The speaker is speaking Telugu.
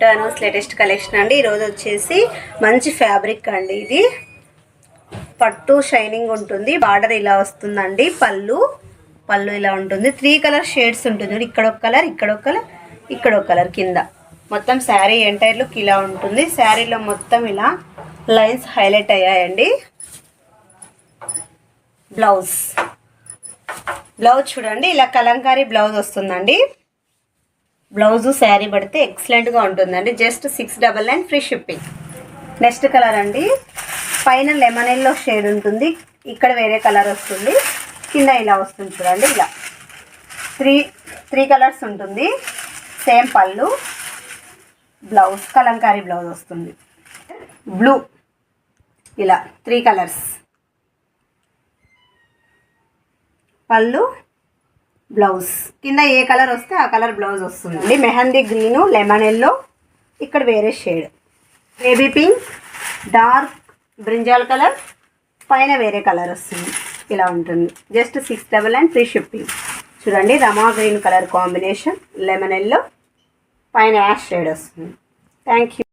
Welcome to Anu's latest collection అండి. ఈరోజు వచ్చేసి మంచి ఫ్యాబ్రిక్ అండి. ఇది పట్టు షైనింగ్ ఉంటుంది. బార్డర్ ఇలా వస్తుందండి. పళ్ళు ఇలా ఉంటుంది. 3 కలర్ షేడ్స్ ఉంటుంది. ఇక్కడ ఒక కలర్, ఇక్కడ ఒక కలర్, ఇక్కడ ఒక కలర్. కింద మొత్తం శారీ ఎంటైర్ లుక్ ఇలా ఉంటుంది. శారీలో మొత్తం ఇలా లైన్స్ హైలైట్ అయ్యాయండి. బ్లౌజ్ చూడండి, ఇలా కలంకారీ బ్లౌజ్ వస్తుందండి. బ్లౌజు శారీ పడితే ఎక్సలెంట్గా ఉంటుందండి. Just 699 free shipping. Next colour అండి, పైన లెమన్ ఎల్లో షేడ్ ఉంటుంది. ఇక్కడ వేరే కలర్ వస్తుంది. కింద ఇలా వస్తుంది చూడండి. ఇలా త్రీ కలర్స్ ఉంటుంది. సేమ్ పళ్ళు. బ్లౌజ్ కలంకారీ బ్లౌజ్ వస్తుంది. బ్లూ, ఇలా 3 కలర్స్. పళ్ళు, బ్లౌజ్. కింద ఏ కలర్ వస్తే ఆ కలర్ బ్లౌజ్ వస్తుంది. మెహందీ గ్రీను, లెమన్ ఎల్లో, ఇక్కడ వేరే shade, baby pink, dark brinjal colour, పైన వేరే కలర్ వస్తుంది. ఇలా ఉంటుంది. Just 699 free shipping. చూడండి, rama green colour combination, lemon yellow, పైన యాష్ షేడ్ వస్తుంది. Thank you.